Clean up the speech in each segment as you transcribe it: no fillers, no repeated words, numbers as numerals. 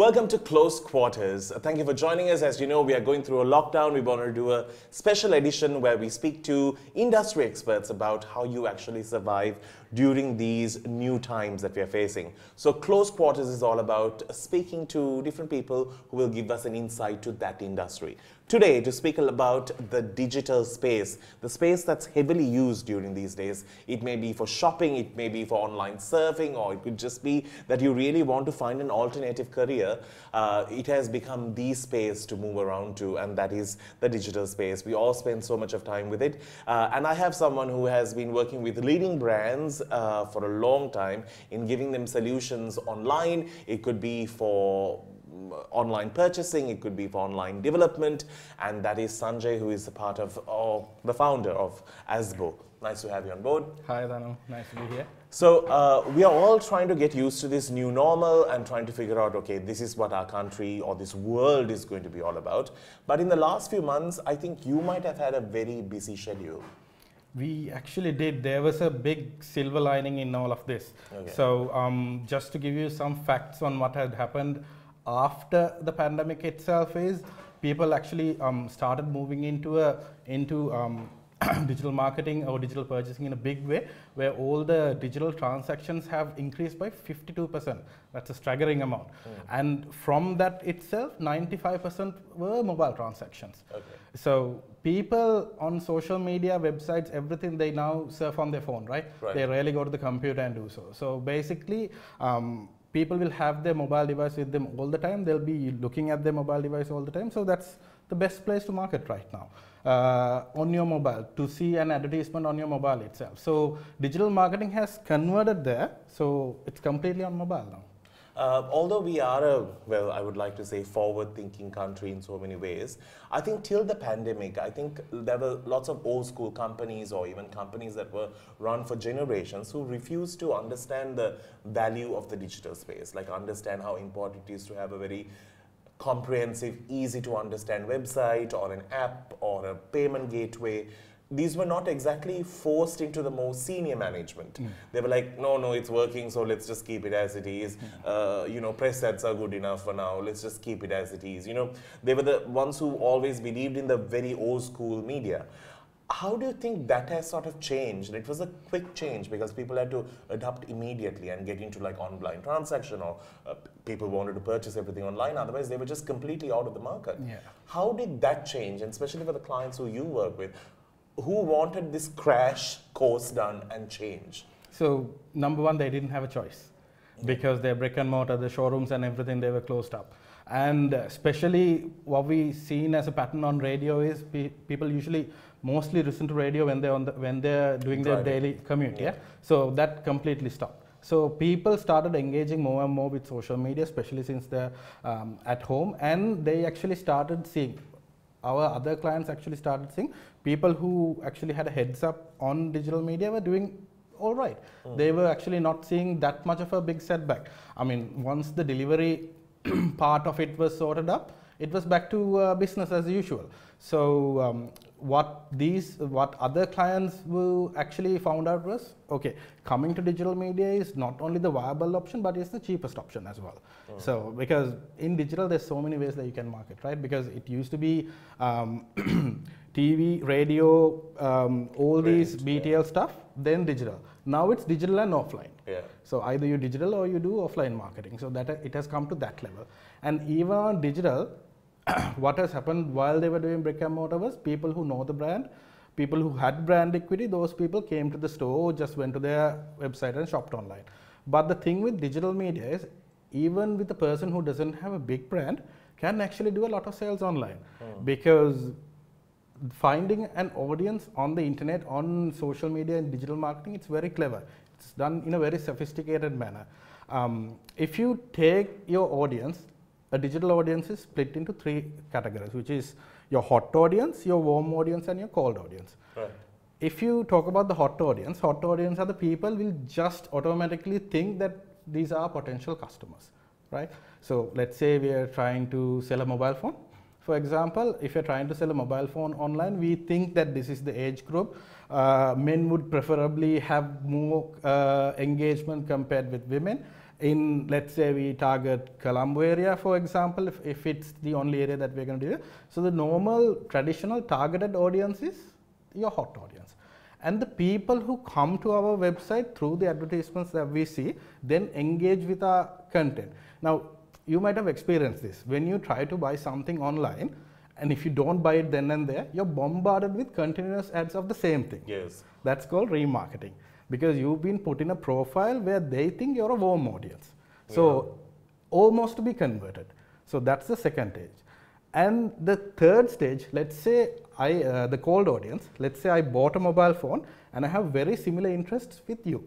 Welcome to Close Quarters. Thank you for joining us. As you know, we are going through a lockdown. We want to do a special edition where we speak to industry experts about how you actually survive during these new times that we are facing. So Close Quarters is all about speaking to different people who will give us an insight to that industry. Today, to speak about the digital space, the space that's heavily used during these days. It may be for shopping, it may be for online surfing, or it could just be that you really want to find an alternative career. It has become the space to move around to, and that is the digital space. We all spend so much of time with it. And I have someone who has been working with leading brands for a long time in giving them solutions online. It could be for online purchasing, it could be for online development, and that is Sanjay, who is a part of, the founder of ASBO. Nice to have you on board. Hi, Danu. Nice to be here. So we are all trying to get used to this new normal and trying to figure out, okay, this is what our country or this world is going to be all about. But in the last few months, I think you might have had a very busy schedule. We actually did. There was a big silver lining in all of this. Okay. So just to give you some facts on what had happened after the pandemic itself is people actually started moving into digital marketing or digital purchasing in a big way, where all the digital transactions have increased by 52%. That's a staggering amount. And from that itself, 95% were mobile transactions. Okay. So people on social media, websites, everything, they now surf on their phone, right? They rarely go to the computer and do so. So basically, people will have their mobile device with them all the time. They'll be looking at their mobile device all the time. So that's the best place to market right now, on your mobile, to see an advertisement on your mobile itself. So digital marketing has converted there. So it's completely on mobile now. Although we are I would like to say forward-thinking country in so many ways, I think till the pandemic, I think there were lots of old school companies or even companies that were run for generations who refused to understand the value of the digital space, like understand how important it is to have a very comprehensive, easy to understand website or an app or a payment gateway. These were not exactly forced into the more senior management. They were like, no, it's working, so let's just keep it as it is. Press ads are good enough for now, let's just keep it as it is. They were the ones who always believed in the very old school media. How do you think that has sort of changed? It was a quick change because people had to adapt immediately and get into like online transaction, or people wanted to purchase everything online. Otherwise, they were just completely out of the market. Yeah. How did that change? And especially for the clients who you work with, who wanted this crash course done and change? So number one, they didn't have a choice because their brick and mortar, the showrooms and everything, they were closed up. And especially what we seen as a pattern on radio is people usually mostly listen to radio when they're doing their daily commute. Yeah. So that completely stopped. So people started engaging more and more with social media, especially since they're at home, and they actually started seeing. Our other clients actually started seeing people who actually had a heads up on digital media were doing all right. They were actually not seeing that much of a big setback. I mean, once the delivery part of it was sorted up, it was back to business as usual. So what other clients who actually found out was, okay, coming to digital media is not only the viable option, but it's the cheapest option as well. So because in digital, there's so many ways that you can market, right? Because it used to be TV, radio, all these BTL stuff, then digital. Now it's digital and offline. Yeah. So either you digital or you do offline marketing. So that it has come to that level. And even on digital, what has happened while they were doing brick and mortar was people who know the brand, people who had brand equity, those people came to the store, just went to their website and shopped online. But the thing with digital media is, even with the person who doesn't have a big brand, can actually do a lot of sales online. Because finding an audience on the internet, on social media and digital marketing, it's very clever. It's done in a very sophisticated manner. If you take your audience, a digital audience is split into 3 categories, which is your hot audience, your warm audience, and your cold audience. Right. If you talk about the hot audience are the people will just automatically think that these are potential customers, right? So let's say we are trying to sell a mobile phone. For example, if you're trying to sell a mobile phone online, we think that this is the age group. Men would preferably have more engagement compared with women. in, let's say we target Colombo area, for example, if it's the only area that we're going to do. So the normal traditional targeted audience is your hot audience. And the people who come to our website through the advertisements that we see, then engage with our content. Now, you might have experienced this. When you try to buy something online, and if you don't buy it then and there, you're bombarded with continuous ads of the same thing. Yes. That's called remarketing, because you've been put in a profile where they think you're a warm audience. So almost to be converted. So that's the second stage. And the third stage, let's say the cold audience, let's say I bought a mobile phone and I have very similar interests with you.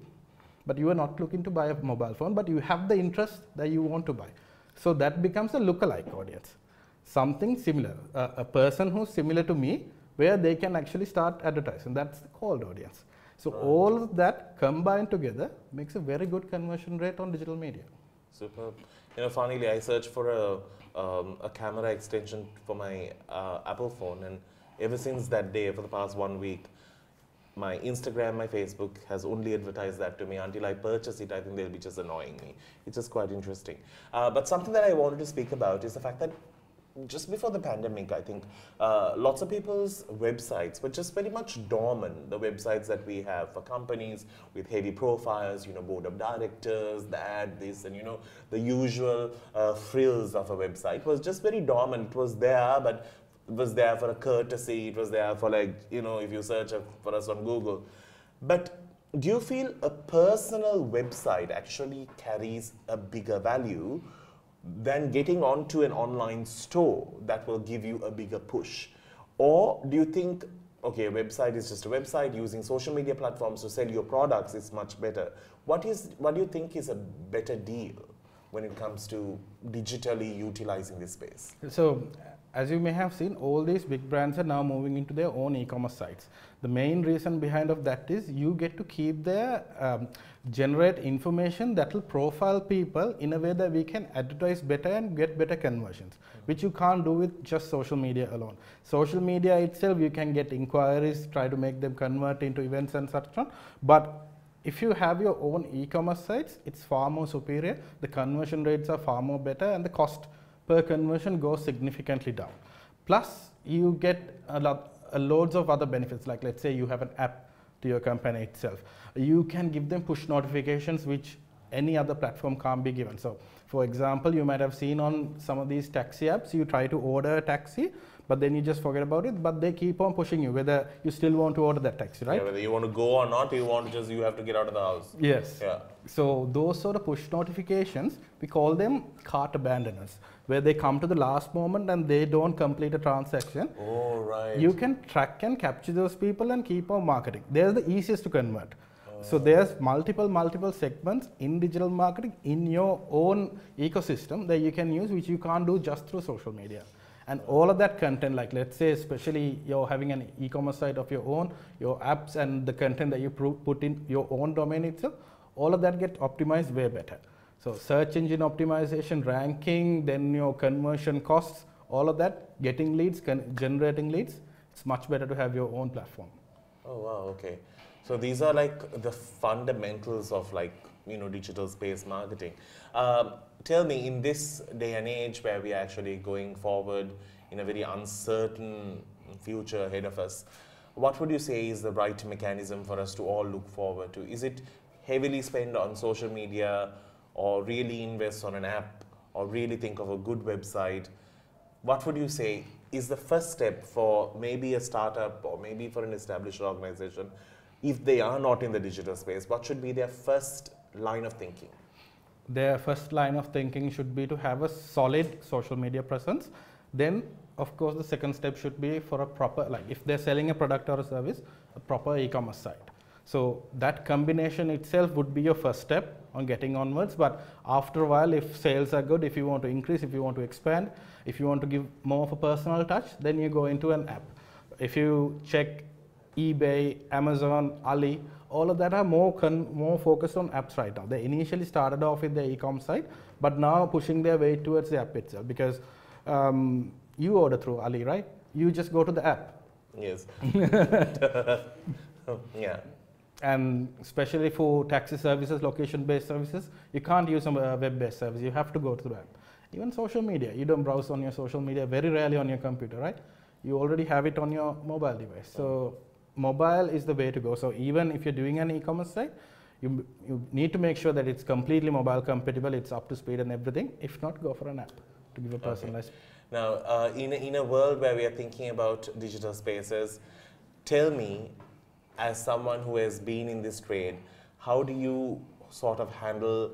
But you are not looking to buy a mobile phone, but you have the interest that you want to buy. So that becomes a lookalike audience. Something similar, a person who's similar to me, where they can actually start advertising. That's the cold audience. So all of that combined together makes a very good conversion rate on digital media. Superb. You know, funnily, I searched for a camera extension for my Apple phone, and ever since that day, for the past 1 week, my Instagram, my Facebook has only advertised that to me. Until I purchase it, I think they'll be just annoying me. It's just quite interesting. But something that I wanted to speak about is the fact that just before the pandemic, I think lots of people's websites were just very much dormant. The websites that we have for companies with heavy profiles, you know, board of directors, that, this, and, you know, the usual frills of a website was just very dormant. It was there, but it was there for a courtesy. It was there for, like, you know, if you search for us on Google. But do you feel a personal website actually carries a bigger value than getting onto an online store that will give you a bigger push? Or do you think, okay, a website is just a website, using social media platforms to sell your products is much better? What do you think is a better deal when it comes to digitally utilizing this space? So, as you may have seen, all these big brands are now moving into their own e-commerce sites. The main reason behind of that is you get to keep their generate information that will profile people in a way that we can advertise better and get better conversions, which you can't do with just social media alone. Social media itself, you can get inquiries, try to make them convert into events and such on. But if you have your own e-commerce sites, it's far more superior. The conversion rates are far more better, and the cost per conversion goes significantly down. Plus, you get loads of other benefits, like let's say you have an app to your company itself. You can give them push notifications, which any other platform can't be given. So, for example, you might have seen on some of these taxi apps, you try to order a taxi, but then you just forget about it, but they keep on pushing you whether you still want to order that taxi, right? Yeah, whether you want to go or not, you have to get out of the house. Yes. Yeah. So those sort of push notifications, we call them cart abandoners, where they come to the last moment and they don't complete a transaction. Oh, right. You can track and capture those people and keep on marketing. They're the easiest to convert. So there's multiple segments in digital marketing in your own ecosystem that you can use, which you can't do just through social media. And all of that content, like let's say especially you're having an e-commerce site of your own, your apps and the content that you put in your own domain itself, all of that get optimized way better. So search engine optimization, ranking, then your conversion costs, all of that, getting leads, generating leads, it's much better to have your own platform. Oh, wow, okay. So these are like the fundamentals of, like, you know, digital space marketing. Tell me, in this day and age where we are actually going forward in a very uncertain future ahead of us, what would you say is the right mechanism for us to all look forward to? Is it heavily spend on social media, or really invest on an app, or really think of a good website? What would you say is the first step for maybe a startup or maybe for an established organization, if they are not in the digital space? What should be their first line of thinking? Their first line of thinking should be to have a solid social media presence. Then, of course, the second step should be for a proper, like if they're selling a product or a service, a proper e-commerce site. So that combination itself would be your first step on getting onwards. But after a while, if sales are good, if you want to increase, if you want to expand, if you want to give more of a personal touch, then you go into an app. If you check eBay, Amazon, Ali, all of that are more focused on apps right now. They initially started off with their e-com site, but now pushing their way towards the app itself, because you order through Ali, right? You just go to the app. Yes. Yeah. And especially for taxi services, location-based services, you can't use a web-based service. You have to go to the web. Even social media, you don't browse on your social media, very rarely on your computer, right? You already have it on your mobile device. So mobile is the way to go. So even if you're doing an e-commerce site, you need to make sure that it's completely mobile compatible, it's up to speed and everything. If not, go for an app to give a personalized. Now, in a world where we are thinking about digital spaces, tell me, as someone who has been in this trade, how do you sort of handle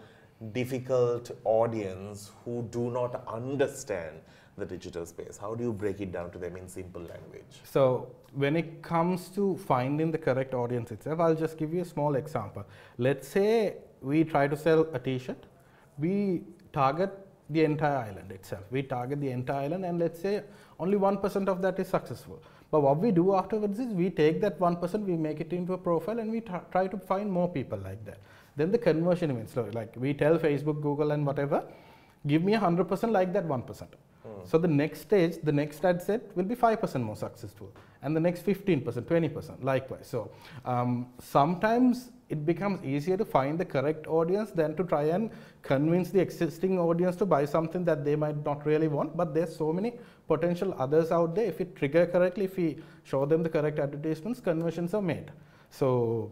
difficult audience who do not understand the digital space? How do you break it down to them in simple language? So when it comes to finding the correct audience itself, I'll just give you a small example. Let's say we try to sell a t-shirt. We target the entire island itself. We target the entire island, and let's say only 1% of that is successful. But what we do afterwards is we take that 1%, we make it into a profile, and we try to find more people like that. Then the conversion events, so like we tell Facebook, Google and whatever, give me 100% like that 1%. So the next stage, the next ad set will be 5% more successful, and the next 15%, 20%, likewise. So sometimes it becomes easier to find the correct audience than to try and convince the existing audience to buy something that they might not really want. But there's so many potential others out there. If we trigger correctly, if we show them the correct advertisements, conversions are made. So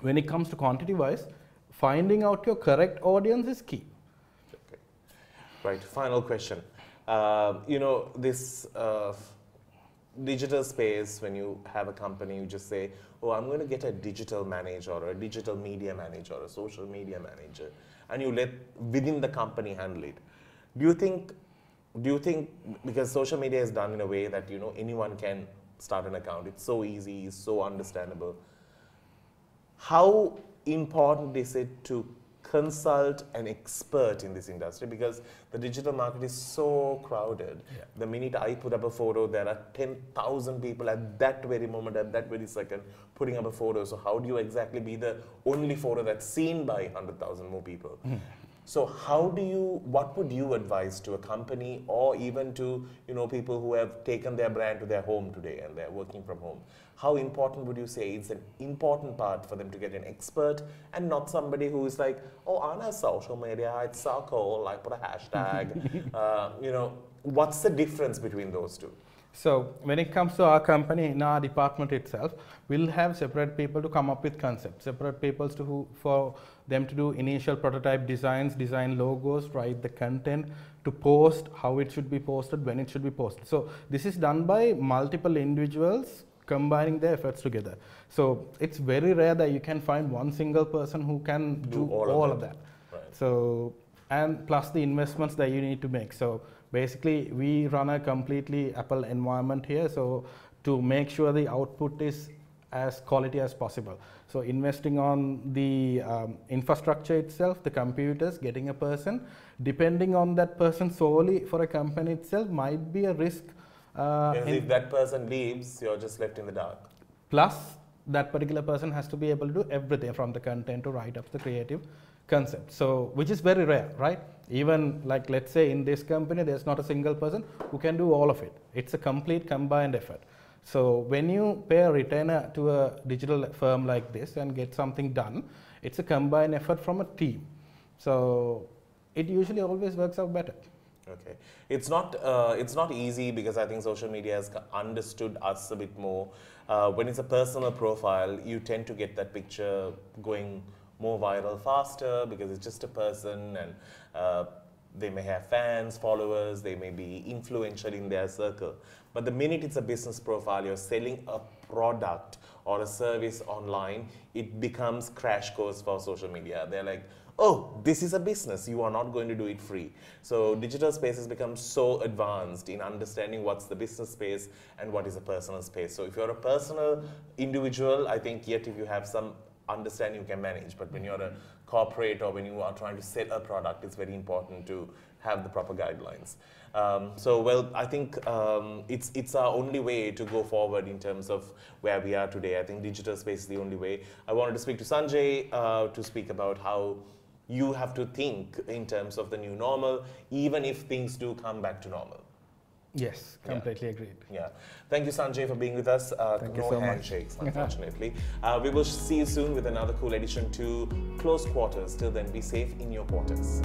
when it comes to quantity wise, finding out your correct audience is key. Okay. Right, final question. This digital space, when you have a company, you just say, oh, I'm going to get a digital manager or a digital media manager or a social media manager, and you let within the company handle it. Do you think, because social media is done in a way that, anyone can start an account, it's so easy, it's so understandable. How important is it to consult an expert in this industry, because the digital market is so crowded. Yeah. The minute I put up a photo, there are 10,000 people at that very moment, at that very second, putting up a photo. So how do you exactly be the only photo that's seen by 100,000 more people? Mm. So what would you advise to a company, or even to people who have taken their brand to their home today and they're working from home? How important would you say it's an important part for them to get an expert and not somebody who is like, oh, I know social media, it's so cool, like put a hashtag. What's the difference between those two? So when it comes to our company, in our department itself, we'll have separate people to come up with concepts, separate people for them to do initial prototype designs, design logos, write the content, to post, how it should be posted, when it should be posted. So this is done by multiple individuals combining their efforts together. So it's very rare that you can find one single person who can do all of that. Right. So, and plus the investments that you need to make. So basically we run a completely Apple environment here, so to make sure the output is as quality as possible. So investing on the infrastructure itself, the computers, getting a person, depending on that person solely for a company itself might be a risk. If that person leaves, you're just left in the dark. Plus, that particular person has to be able to do everything from the content to write up the creative concept. So, which is very rare, right? Even like, let's say in this company, there's not a single person who can do all of it. It's a complete combined effort. So when you pay a retainer to a digital firm like this and get something done, it's a combined effort from a team. So it usually always works out better. Okay, it's not easy, because I think social media has understood us a bit more. When it's a personal profile, you tend to get that picture going more viral faster, because it's just a person, and they may have fans, followers, they may be influential in their circle. But the minute it's a business profile, you're selling a product or a service online, it becomes crash course for social media. They're like, oh, this is a business, you are not going to do it free. So digital space has become so advanced in understanding what's the business space and what is a personal space. So if you're a personal individual, I think yet if you have some understanding, you can manage. But when you're a corporate or when you are trying to sell a product, it's very important to have the proper guidelines. I think it's our only way to go forward in terms of where we are today. I think digital space is the only way. I wanted to speak to Sanjay to speak about how you have to think in terms of the new normal, even if things do come back to normal. Yes, completely agreed. Yeah. Thank you, Sanjay, for being with us. Thank you no so handshakes, much. unfortunately. We will see you soon with another cool edition to Close Quarters. Till then, be safe in your quarters.